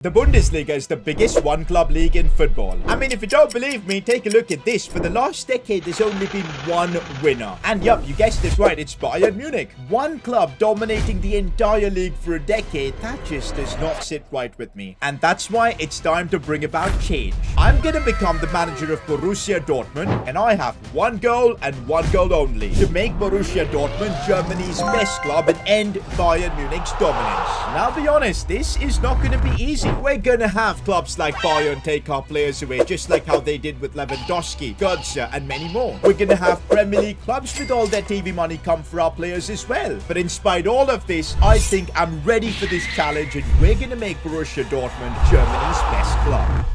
The Bundesliga is the biggest one-club league in football. I mean, if you don't believe me, take a look at this. For the last decade, there's only been one winner. And yup, you guessed it right, it's Bayern Munich. One club dominating the entire league for a decade, that just does not sit right with me. And that's why it's time to bring about change. I'm gonna become the manager of Borussia Dortmund, and I have one goal and one goal only. To make Borussia Dortmund Germany's best club and end Bayern Munich's dominance. And I'll be honest, this is not gonna be easy. We're gonna have clubs like Bayern take our players away, just like how they did with Lewandowski, Götze, and many more. We're gonna have Premier League clubs with all their TV money come for our players as well. But in spite of all of this, I think I'm ready for this challenge, and we're gonna make Borussia Dortmund Germany's best club.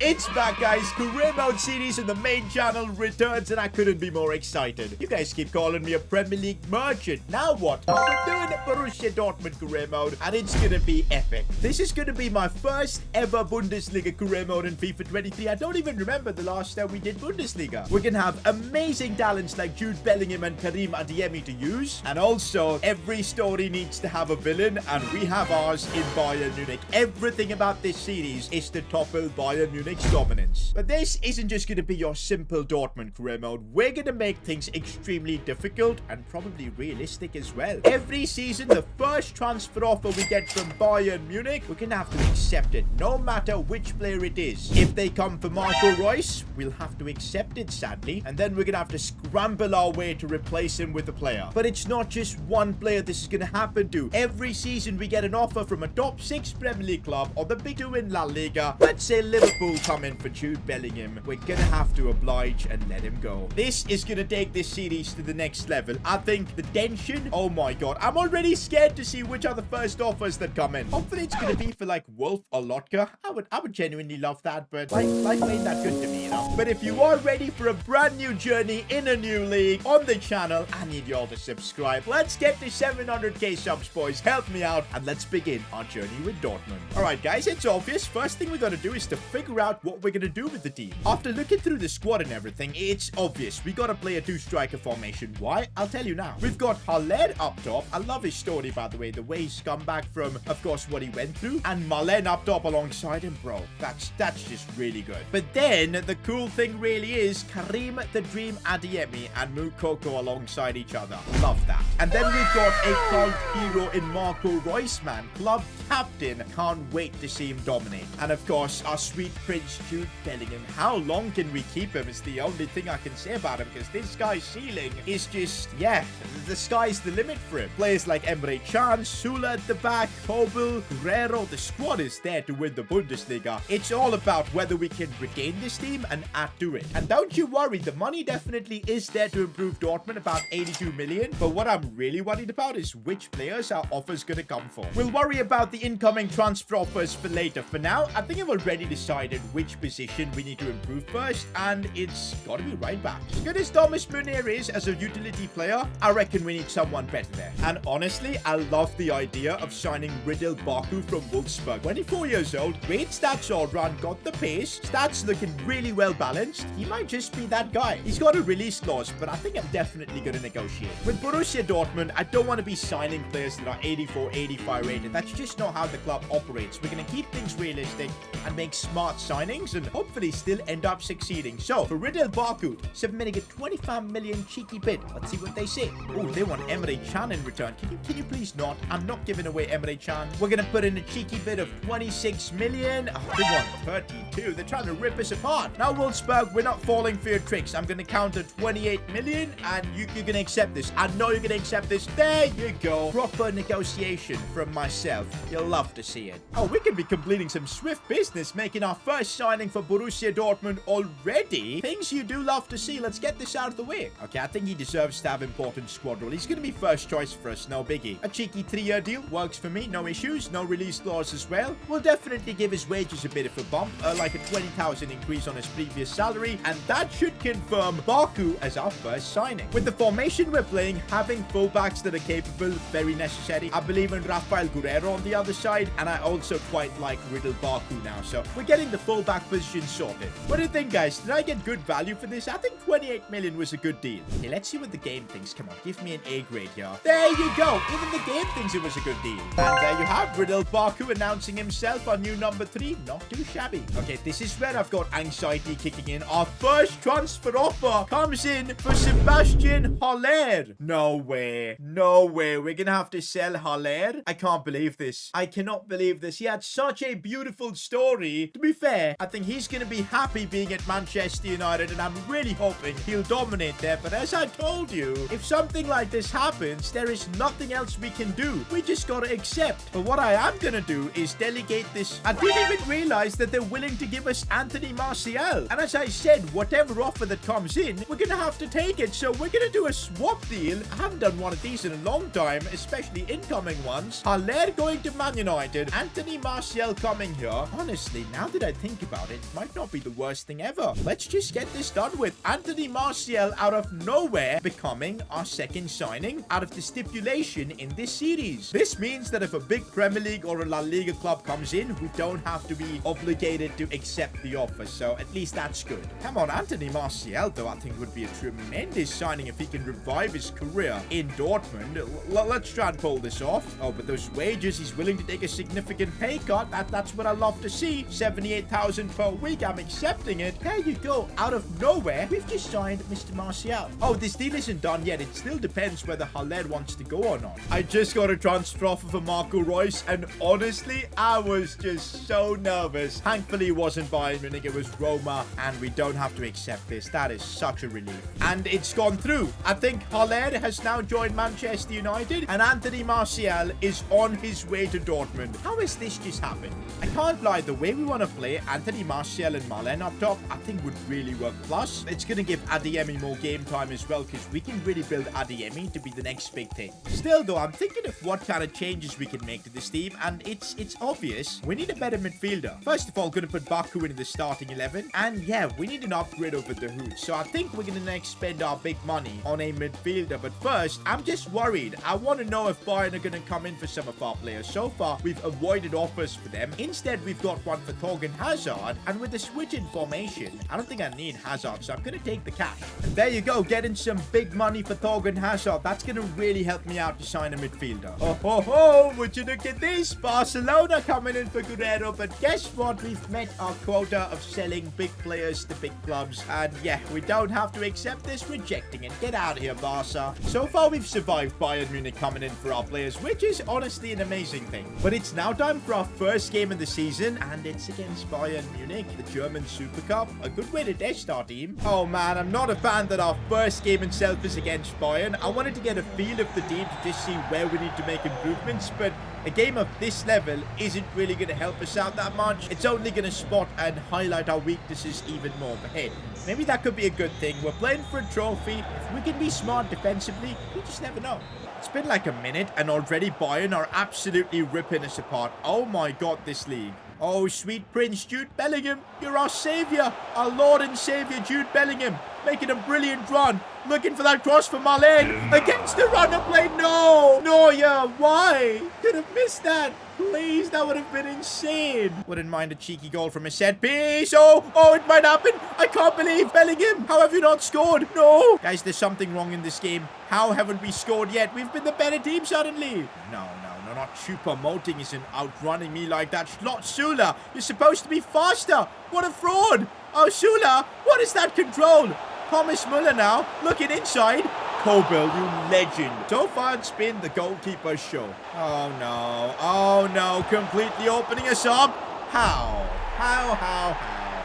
It's back, guys. Career Mode series on the main channel returns, and I couldn't be more excited. You guys keep calling me a Premier League merchant. Now what? We're doing a Borussia Dortmund Career Mode, and it's gonna be epic. This is gonna be my first ever Bundesliga Career Mode in FIFA 23. I don't even remember the last time we did Bundesliga. We're gonna have amazing talents like Jude Bellingham and Karim Adeyemi to use, and also every story needs to have a villain, and we have ours in Bayern Munich. Everything about this series is to topple Bayern Munich dominance. But this isn't just going to be your simple Dortmund career mode. We're going to make things extremely difficult and probably realistic as well. Every season, the first transfer offer we get from Bayern Munich, we're going to have to accept it, no matter which player it is. If they come for Marco Reus, we'll have to accept it, sadly, and then we're going to have to scramble our way to replace him with a player. But it's not just one player this is going to happen to. Every season, we get an offer from a top 6 Premier League club or the big 2 in La Liga. Let's say Liverpool come in for Jude Bellingham. We're gonna have to oblige and let him go. This is gonna take this series to the next level. I think the tension, oh my god, I'm already scared to see which are the first offers that come in. Hopefully it's gonna be for like Wolf or Lotka. I would genuinely love that, but life ain't that good to me, you know. But if you are ready for a brand new journey in a new league on the channel, I need y'all to subscribe. Let's get to 700k subs, boys. Help me out, and let's begin our journey with Dortmund. All right, guys, it's obvious. First thing we gotta do is to figure out what we're gonna do with the team. After looking through the squad and everything, it's obvious we gotta play a 2-striker formation. Why? I'll tell you now. We've got Haller up top. I love his story, by the way, the way he's come back from, of course, what he went through, and Malen up top alongside him, bro. That's just really good. But then the cool thing really is Karim the Dream Adeyemi and Moukoko alongside each other. Love that. And then we've got a cult hero in Marco Reus, man, club captain. Can't wait to see him dominate. And of course, our sweet Prince Jude Bellingham. How long can we keep him is the only thing I can say about him, because this guy's ceiling is just, yeah, the sky's the limit for him. Players like Emre Can, Sula at the back, Kobel, Guerrero, the squad is there to win the Bundesliga. It's all about whether we can regain this team and add to it. And don't you worry, the money definitely is there to improve Dortmund, about 82 million. But what I'm really worried about is which players our offers gonna come for. We'll worry about the incoming transfer offers for later. For now, I think I've already decided which position we need to improve first, and it's gotta be right back. As good as Thomas Muneer is as a utility player, I reckon we need someone better there. And honestly, I love the idea of signing Riddle Baku from Wolfsburg. 24 years old, great stats all round, got the pace, stats looking really well balanced. He might just be that guy. He's got a release clause, but I think I'm definitely gonna negotiate. With Borussia Dortmund, I don't want to be signing players that are 84, 85 rated. That's just not how the club operates. We're gonna keep things realistic and make smart signings, and hopefully still end up succeeding. So for Riddle Baku, submitting a 25 million cheeky bid. Let's see what they say. Oh, they want Emre Can in return. Can you please not? I'm not giving away Emre Can. We're gonna put in a cheeky bid of 26 million. Oh, they want 32. They're trying to rip us apart. Now, Wolfsburg, we're not falling for your tricks. I'm gonna counter 28 million, and you're gonna accept this. I know you're gonna accept this. There you go. Proper negotiation from myself. You'll love to see it. Oh, we could be completing some swift business, making our first signing for Borussia Dortmund already. Things you do love to see. Let's get this out of the way. Okay, I think he deserves to have important squad role. He's going to be first choice for us, no biggie. A cheeky 3-year deal works for me, no issues, no release clause as well. We'll definitely give his wages a bit of a bump, like a 20,000 increase on his previous salary, and that should confirm Baku as our first signing. With the formation we're playing, having fullbacks that are capable, very necessary. I believe in Rafael Guerrero on the other side, and I also quite like Riddle Baku now, so we're getting the fullback position sorted. What do you think, guys? Did I get good value for this? I think 28 million was a good deal. Okay, let's see what the game thinks. Come on, give me an A grade here. There you go. Even the game thinks it was a good deal. And there you have Riddle Baku announcing himself our new number 3. Not too shabby. Okay, this is where I've got anxiety kicking in. Our first transfer offer comes in for Sebastian Haller. No way. No way. We're gonna have to sell Haller. I can't believe this. I cannot believe this. He had such a beautiful story. To be fair, I think he's gonna be happy being at Manchester United, and I'm really hoping he'll dominate there. But as I told you, if something like this happens, there is nothing else we can do. We just gotta accept. But what I am gonna do is delegate this. I didn't even realize that they're willing to give us Anthony Martial. And as I said, whatever offer that comes in, we're gonna have to take it. So we're gonna do a swap deal. I haven't done one of these in a long time, especially incoming ones. Haller going to Man United, Anthony Martial coming here. Honestly, now that I think about it, might not be the worst thing ever. Let's just get this done with. Anthony Martial out of nowhere becoming our second signing out of the stipulation in this series. This means that if a big Premier League or a La Liga club comes in, we don't have to be obligated to accept the offer. So at least that's good. Come on, Anthony Martial, though, I think would be a tremendous signing if he can revive his career in Dortmund. Let's try and pull this off. Oh, but those wages, he's willing to take a significant pay cut. That's what I love to see. 78,000 per week. I'm accepting it. There you go. Out of nowhere, we've just signed Mr. Martial. Oh, this deal isn't done yet. It still depends whether Haller wants to go or not. I just got a transfer offer for Marco Reus, and honestly, I was just so nervous. Thankfully, it wasn't Bayern Munich. It was Roma, and we don't have to accept this. That is such a relief. And it's gone through. I think Haller has now joined Manchester United, and Anthony Martial is on his way to Dortmund. How has this just happened? I can't lie, the way we want to play Anthony Martial and Malen up top, I think would really work. Plus, it's going to give Adeyemi more game time as well, because we can really build Adeyemi to be the next big thing. Still though, I'm thinking of what kind of changes we can make to this team, and it's obvious. We need a better midfielder. First of all, going to put Baku into the starting 11, and yeah, we need an upgrade over the hood. So I think we're going to next spend our big money on a midfielder. But first, I'm just worried. I want to know if Bayern are going to come in for some of our players. So far, we've avoided offers for them. Instead, we've got one for Thorgan Hazard, and with the switch in formation, I don't think I need Hazard, so I'm going to take the cash. And there you go, getting some big money for Thorgan Hazard. That's going to really help me out to sign a midfielder. Oh, ho, ho, would you look at this? Barcelona coming in for Guerrero, but guess what? We've met our quota of selling big players to big clubs, and yeah, we don't have to accept this, rejecting it. Get out of here, Barca. So far, we've survived Bayern Munich coming in for our players, which is honestly an amazing thing. But it's now time for our first game of the season, and it's against Bayern Munich, the German Super Cup. A good way to test our team. Oh man, I'm not a fan that our first game itself is against Bayern. I wanted to get a feel of the team to just see where we need to make improvements, but a game of this level isn't really going to help us out that much. It's only going to spot and highlight our weaknesses even more. But hey, maybe that could be a good thing. We're playing for a trophy. If we can be smart defensively, we just never know. It's been like a minute, and already Bayern are absolutely ripping us apart. Oh my god, this league. Oh, sweet Prince Jude Bellingham, you're our saviour. Our Lord and Saviour Jude Bellingham, making a brilliant run. Looking for that cross for Malen. Against the runner play. No. No, yeah. Why? Could have missed that. Please, that would have been insane. Wouldn't mind a cheeky goal from a set piece. Oh, it might happen. I can't believe Bellingham. How have you not scored? No. Guys, there's something wrong in this game. How haven't we scored yet? We've been the better team suddenly. No, not Choupo-Moting isn't outrunning me like that. Sula, you're supposed to be faster. What a fraud. Oh, Sula, what is that control? Thomas Muller now, looking inside. Kobel, you legend. So far, it's been the goalkeeper's show. Oh no, completely opening us up. How?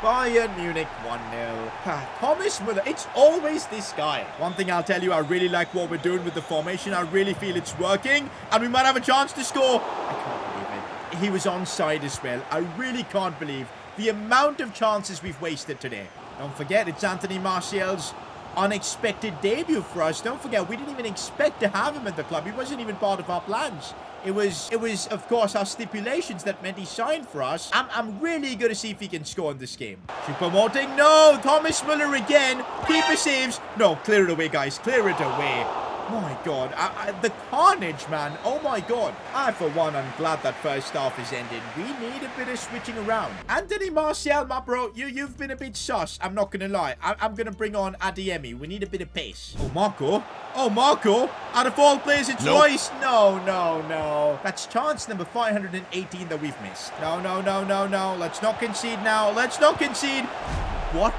Bayern Munich 1-0. Thomas Muller, it's always this guy. One thing I'll tell you, I really like what we're doing with the formation. I really feel it's working, and we might have a chance to score. I can't believe it. He was onside as well. I really can't believe the amount of chances we've wasted today. Don't forget, it's Anthony Martial's unexpected debut for us. Don't forget, we didn't even expect to have him at the club. He wasn't even part of our plans. It was, of course, our stipulations that meant he signed for us. I'm really going to see if he can score in this game. Choupo-Moting, no! Thomas Muller again. Keeper saves. No, clear it away, guys. Clear it away. My God, the carnage, man. Oh my God. I, for one, I'm glad that first half is ending. We need a bit of switching around. Anthony Martial, my bro, you've been a bit sus. I'm not gonna lie. I'm gonna bring on Adeyemi. We need a bit of pace. Oh, Marco. Oh, Marco. Out of all players, it's Royce. No, no, no. That's chance number 518 that we've missed. No, no, no, no, no. Let's not concede now. Let's not concede. What?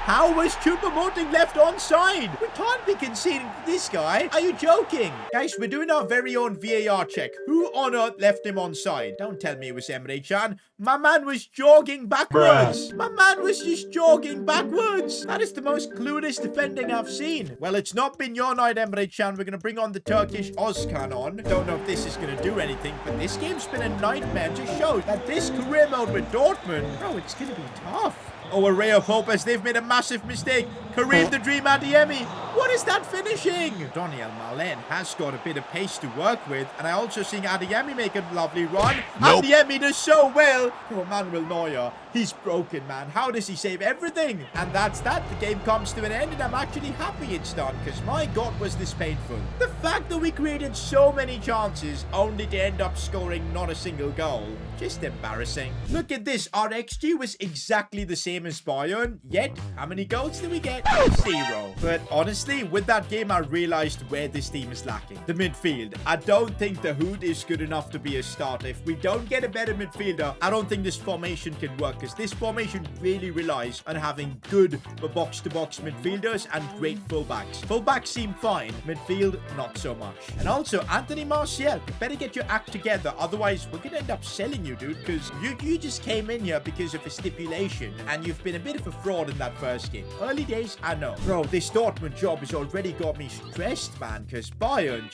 How was Choupo-Moting left onside? We can't be conceding to this guy. Are you joking? Guys, we're doing our very own VAR check. Who on earth left him onside? Don't tell me it was Emre Can. My man was jogging backwards. My man was just jogging backwards. That is the most clueless defending I've seen. Well, it's not been your night, Emre Can. We're going to bring on the Turkish Özkan on. Don't know if this is going to do anything, but this game's been a nightmare. Just shows that this career mode with Dortmund, bro, it's going to be tough. Oh, a ray of hope as they've made a massive mistake. Kareem the Dream Adeyemi. What is that finishing? Daniel Malen has got a bit of pace to work with. And I also seen Adeyemi make a lovely run. Nope. Adeyemi does so well. Oh, Manuel Neuer. He's broken, man. How does he save everything? And that's that. The game comes to an end and I'm actually happy it's done. Because my God, was this painful. The fact that we created so many chances only to end up scoring not a single goal. Just embarrassing. Look at this. Our XG was exactly the same as Bayern. Yet, how many goals did we get? 0. But honestly, with that game, I realized where this team is lacking. The midfield. I don't think the Hood is good enough to be a starter. If we don't get a better midfielder, I don't think this formation can work. Because this formation really relies on having good box-to-box midfielders and great fullbacks. Fullbacks seem fine. Midfield, not so much. And also, Anthony Martial, you better get your act together. Otherwise, we're going to end up selling you, dude. Because you just came in here because of a stipulation. And you've been a bit of a fraud in that first game. Early days, I know. Bro, this Dortmund job has already got me stressed, man. Because Bayern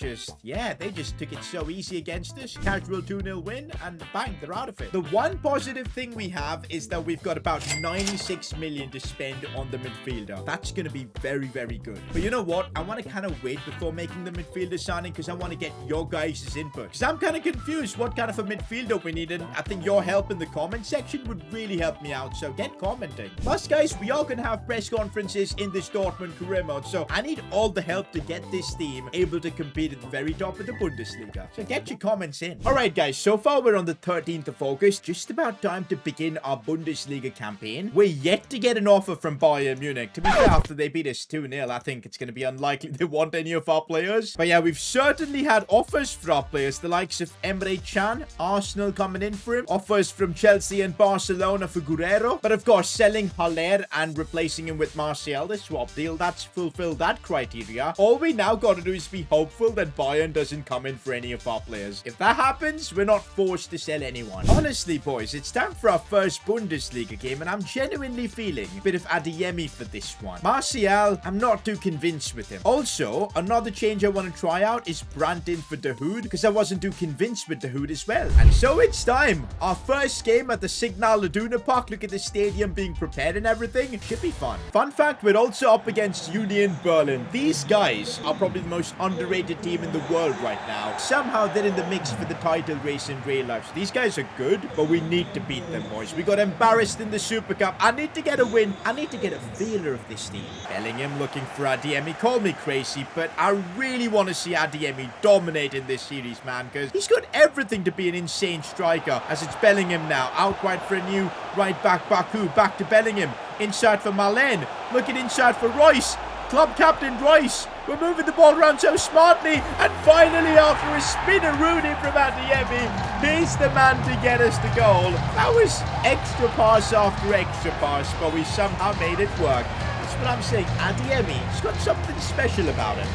they just took it so easy against us. Casual 2-0 win. And bang, they're out of it. The one positive thing we have is that we've got about 96 million to spend on the midfielder. That's going to be very, very good. But you know what? I want to kind of wait before making the midfielder signing because I want to get your guys' input. Because I'm kind of confused what kind of a midfielder we need. And I think your help in the comment section would really help me out. So get commenting. Plus, guys, we are going to have press conferences in this Dortmund Career Mode. So I need all the help to get this team able to compete at the very top of the Bundesliga. So get your comments in. All right, guys. So far, we're on the 13th of August. Just about time to begin our Bundesliga campaign. We're yet to get an offer from Bayern Munich. To be fair, after they beat us 2-0, I think it's going to be unlikely they want any of our players. But yeah, we've certainly had offers for our players. The likes of Emre Can, Arsenal coming in for him. Offers from Chelsea and Barcelona for Guerrero. But of course, selling Haller and replacing him with Martial, the swap deal, that's fulfilled that criteria. All we now got to do is be hopeful that Bayern doesn't come in for any of our players. If that happens, we're not forced to sell anyone. Honestly, boys, it's time for our first Bundesliga game, and I'm genuinely feeling a bit of Adeyemi for this one. Martial, I'm not too convinced with him. Also, another change I want to try out is Brandt in for the Hood, because I wasn't too convinced with the Hood as well. And so it's time. Our first game at the Signal Iduna Park. Look at the stadium being prepared and everything. It should be fun. Fun fact, we're also up against Union Berlin. These guys are probably the most underrated team in the world right now. Somehow they're in the mix for the title race in real life. So these guys are good, but we need to beat them, boys. We got embarrassed in the Super Cup. I need to get a win. I need to get a feeler of this team. Bellingham looking for Adeyemi. Call me crazy, but I really want to see Adeyemi dominate in this series, man, because he's got everything to be an insane striker. As it's Bellingham now, out wide for a new right back, Baku, back to Bellingham, inside for Malen, looking inside for Royce, club captain Royce. We're moving the ball around so smartly, and finally, after a spinneroonie from Adeyemi, he's the man to get us the goal. That was extra pass after extra pass, but we somehow made it work. That's what I'm saying. Adeyemi's got something special about him.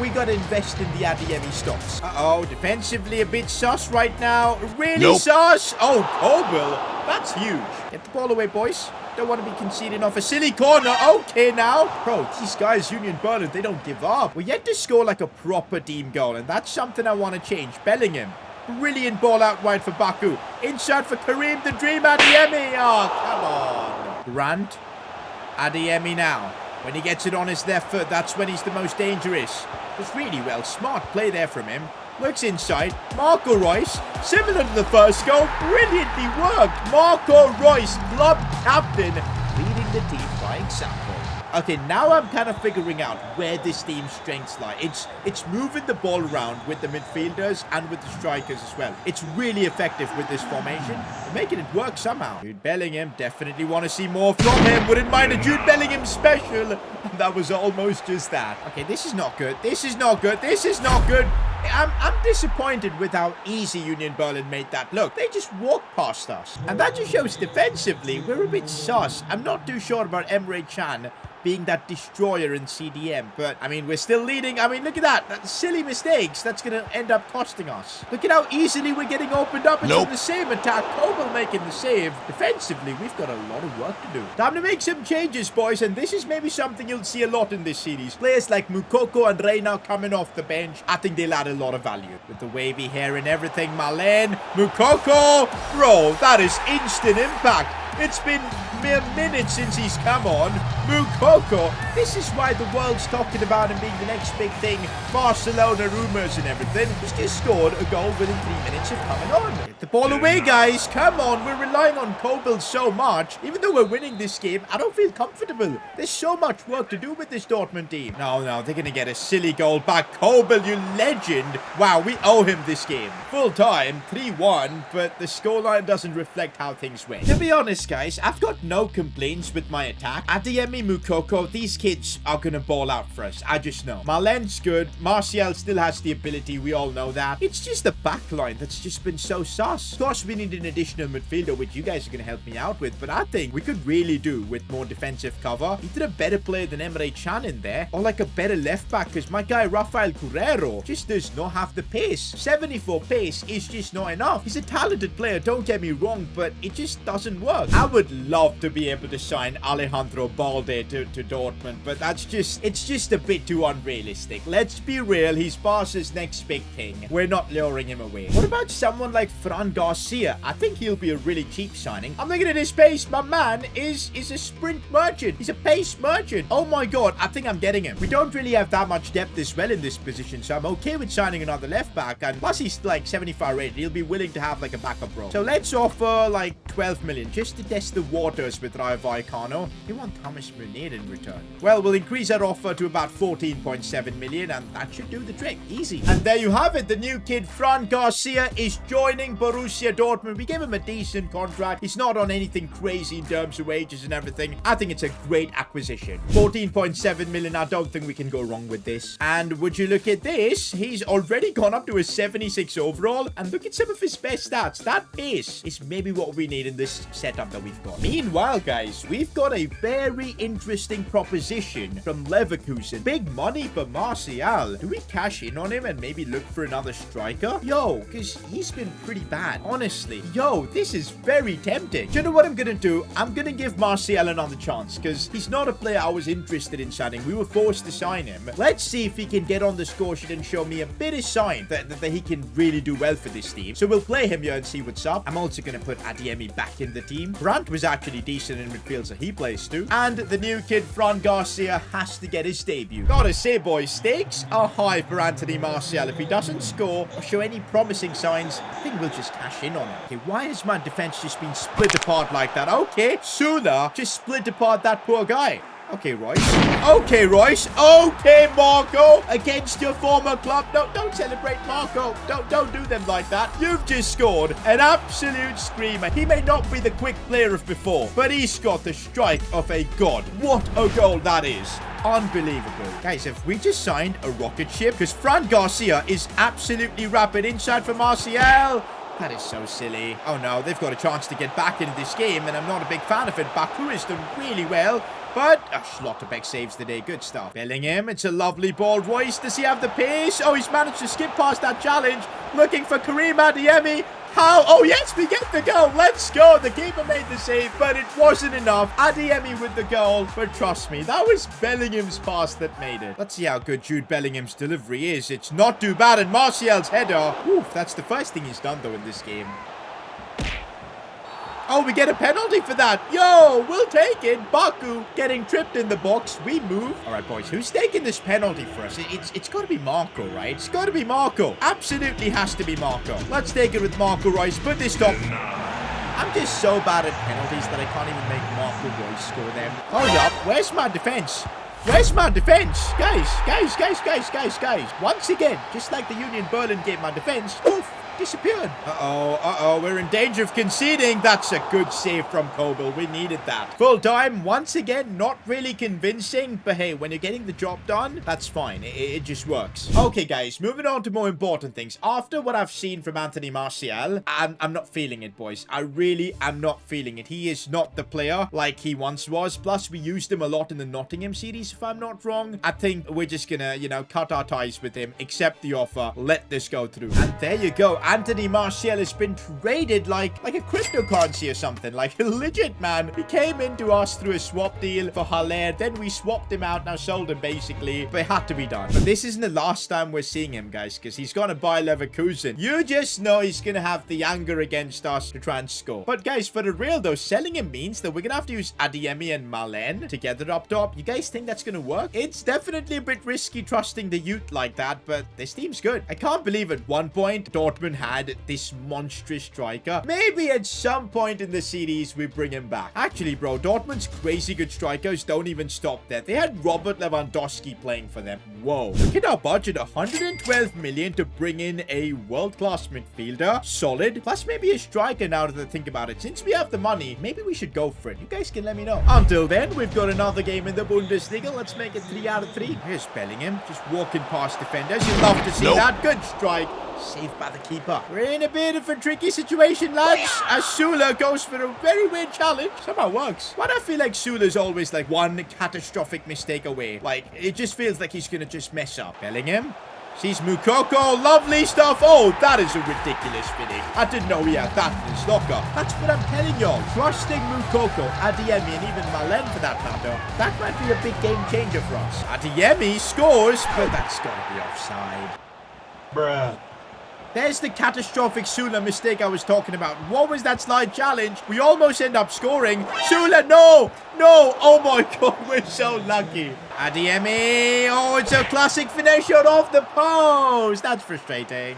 We got to invest in the Adeyemi stocks. Uh-oh, defensively a bit sus right now. Really sus? Oh, Kobel. That's huge. Get the ball away, boys. Don't want to be conceding off a silly corner. Okay, now. Bro, these guys, Union Berlin, they don't give up. We're yet to score like a proper team goal, and that's something I want to change. Bellingham. Brilliant ball out wide for Baku. Inside for Kareem the Dream Adeyemi. Oh, come on. Brandt. Adeyemi now. When he gets it on his left foot, that's when he's the most dangerous. Does really well. Smart play there from him. Looks inside. Marco Reus, similar to the first goal, brilliantly worked. Marco Reus, club captain, leading the team by example. Okay, now I'm kind of figuring out where this team's strengths lie. It's moving the ball around with the midfielders and with the strikers as well. It's really effective with this formation. We're making it work somehow. Jude Bellingham, definitely want to see more from him. Wouldn't mind a Jude Bellingham special. And that was almost just that. Okay, this is not good. This is not good. This is not good. I'm disappointed with how easy Union Berlin made that look. They just walked past us. And that just shows defensively, we're a bit sus. I'm not too sure about Emre Can being that destroyer in CDM. But, I mean, we're still leading. I mean, look at that. That's silly mistakes. That's going to end up costing us. Look at how easily we're getting opened up. It's on the same attack. Kobel making the save. Defensively, we've got a lot of work to do. Time to make some changes, boys. And this is maybe something you'll see a lot in this series. Players like Mukoko and Reina coming off the bench. I think they'll add a lot of value. With the wavy hair and everything. Malen. Mukoko. Bro, that is instant impact. It's been mere minutes since he's come on. Mukoko. This is why the world's talking about him being the next big thing. Barcelona rumours and everything. He's just scored a goal within 3 minutes of coming on. Get the ball away, guys. Come on. We're relying on Kobel so much. Even though we're winning this game, I don't feel comfortable. There's so much work to do with this Dortmund team. No, they're going to get a silly goal back. Kobel, you legend. Wow, we owe him this game. Full time, 3-1, but the scoreline doesn't reflect how things went. To be honest, guys, I've got no complaints with my attack. Adeyemi, Mukoko, these kids are gonna ball out for us. I just know. Malen's good. Martial still has the ability. We all know that. It's just the backline that's just been so sus. Of course, we need an additional midfielder, which you guys are gonna help me out with, but I think we could really do with more defensive cover. Either a better player than Emre Can in there, or like a better left back, because my guy Rafael Guerrero just does not have the pace. 74 pace is just not enough. He's a talented player, don't get me wrong, but it just doesn't work. I would love to be able to sign Alejandro Balde to Dortmund, but it's just a bit too unrealistic. Let's be real, he's Barca's next big thing. We're not luring him away. What about someone like Fran Garcia? I think he'll be a really cheap signing. I'm looking at his pace. My man is a sprint merchant. He's a pace merchant. Oh my god, I think I'm getting him. We don't really have that much depth as well in this position, so I'm okay with signing another left back, and plus he's like 75 rated. He'll be willing to have like a backup role. So let's offer like 12 million just to test the waters with Rayo Vallecano. They want Thomas Munir in return. Well, we'll increase our offer to about 14.7 million, and that should do the trick. Easy. And there you have it. The new kid, Fran Garcia, is joining Borussia Dortmund. We gave him a decent contract. He's not on anything crazy in terms of wages and everything. I think it's a great acquisition. 14.7 million. I don't think we can go wrong with this. And would you look at this? He's already gone up to a 76 overall, and look at some of his best stats. That pace is maybe what we need in this setup that we've got. Meanwhile, guys, we've got a very interesting proposition from Leverkusen. Big money for Martial. Do we cash in on him and maybe look for another striker? Yo, because he's been pretty bad. Honestly. Yo, this is very tempting. Do you know what I'm going to do? I'm going to give Martial another chance, because he's not a player I was interested in signing. We were forced to sign him. Let's see if he can get on the score sheet and show me a bit of sign that he can really do well for this team. So we'll play him here and see what's up. I'm also going to put Adeyemi back in the team. Brandt was actually decent in midfield, so he plays too. And the new kid, Fran Garcia, has to get his debut. Gotta say, boys, stakes are high for Anthony Martial. If he doesn't score or show any promising signs, I think we'll just cash in on it. Okay, why has my defense just been split apart like that? Okay, Sula just split apart that poor guy. Okay, Royce. Okay, Royce. Okay, Marco. Against your former club. No, don't celebrate, Marco. Don't do them like that. You've just scored an absolute screamer. He may not be the quick player of before, but he's got the strike of a god. What a goal that is. Unbelievable. Guys, have we just signed a rocket ship? Because Fran Garcia is absolutely rapid inside for Martial. That is so silly. Oh no, they've got a chance to get back into this game, and I'm not a big fan of it. Baku has done really well, but Schlotterbeck saves the day. Good stuff. Bellingham, it's a lovely ball. Royce, does he have the pace? Oh, he's managed to skip past that challenge. Looking for Karim Adeyemi. How? Oh, yes, we get the goal. Let's go. The keeper made the save, but it wasn't enough. Adeyemi with the goal, but trust me, that was Bellingham's pass that made it. Let's see how good Jude Bellingham's delivery is. It's not too bad, and Martial's header. Oof, that's the first thing he's done, though, in this game. Oh, we get a penalty for that. Yo, we'll take it. Baku getting tripped in the box. We move. All right, boys, who's taking this penalty for us? It's got to be Marco, right? It's got to be Marco. Absolutely has to be Marco. Let's take it with Marco Royce. Put this top. I'm just so bad at penalties that I can't even make Marco Reus score them. Hold up. Where's my defense? Where's my defense? Guys. Once again, just like the Union Berlin game, my defense, poof, disappeared. Uh-oh, we're in danger of conceding. That's a good save from Kobel. We needed that. Full time, once again, not really convincing, but hey, when you're getting the job done, that's fine. It just works. Okay, guys, moving on to more important things. After what I've seen from Anthony Martial, I'm not feeling it, boys. I really am not feeling it. He is not the player like he once was. Plus, we used him a lot in the Nottingham series, if I'm not wrong. I think we're just gonna, you know, cut our ties with him, accept the offer, let this go through. And there you go. Anthony Martial has been traded like a cryptocurrency or something. Like, legit, man. He came into us through a swap deal for Haller. Then we swapped him out, now sold him, basically. But it had to be done. But this isn't the last time we're seeing him, guys, because he's gonna buy Leverkusen. You just know he's gonna have the anger against us to try and score. But, guys, for the real, though, selling him means that we're gonna have to use Adeyemi and Malen together up top. You guys think that's gonna work? It's definitely a bit risky trusting the youth like that, but this team's good. I can't believe at one point Dortmund had this monstrous striker. Maybe at some point in the series we bring him back. Actually, bro, Dortmund's crazy good strikers don't even stop there. They had Robert Lewandowski playing for them. Whoa. Look at our budget, 112 million to bring in a world-class midfielder. Solid. Plus maybe a striker now that I think about it. Since we have the money, maybe we should go for it. You guys can let me know. Until then, we've got another game in the Bundesliga. Let's make it 3 out of 3. Here's Bellingham, just walking past defenders. You love to see that. Good strike. Saved by the keeper. We're in a bit of a tricky situation, lads, as Sula goes for a very weird challenge. Somehow works. Why do I feel like Sula's always like one catastrophic mistake away? Like, it just feels like he's gonna just mess up. Bellingham sees Mukoko. Lovely stuff. Oh, that is a ridiculous finish. I didn't know he had that in his locker. That's what I'm telling y'all. Trusting Mukoko, Adeyemi, and even Malen for that matter, that might be a big game changer for us. Adeyemi scores, but that's gotta be offside. Bruh. There's the catastrophic Sula mistake I was talking about. What was that slide challenge? We almost end up scoring. Sula, no! No! Oh my god, we're so lucky. Adeyemi. Oh, it's a classic finish shot off the post. That's frustrating.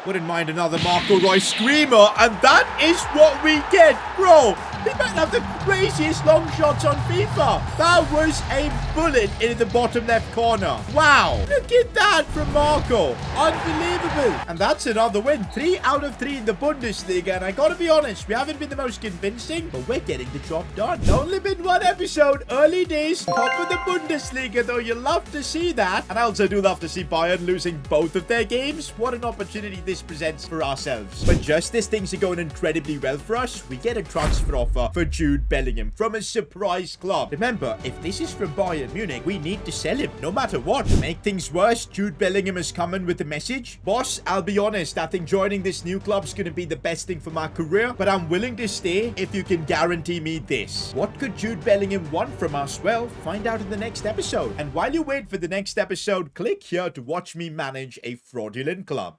Wouldn't mind another Marco Reus screamer, and that is what we get. Bro, we might have the craziest long shots on FIFA. That was a bullet into the bottom left corner. Wow. Look at that from Marco. Unbelievable. And that's another win. 3 out of 3 in the Bundesliga. And I gotta be honest, we haven't been the most convincing, but we're getting the job done. Only been 1 episode. Early days. Top of the Bundesliga, though. You love to see that. And I also do love to see Bayern losing both of their games. What an opportunity this presents for ourselves. But just as things are going incredibly well for us, we get a transfer offer for Jude Bellingham from a surprise club. Remember, if this is from Bayern Munich, we need to sell him no matter what. To make things worse, Jude Bellingham has come in with a message. Boss, I'll be honest, I think joining this new club's going to be the best thing for my career, but I'm willing to stay if you can guarantee me this. What could Jude Bellingham want from us? Well, find out in the next episode. And while you wait for the next episode, click here to watch me manage a fraudulent club.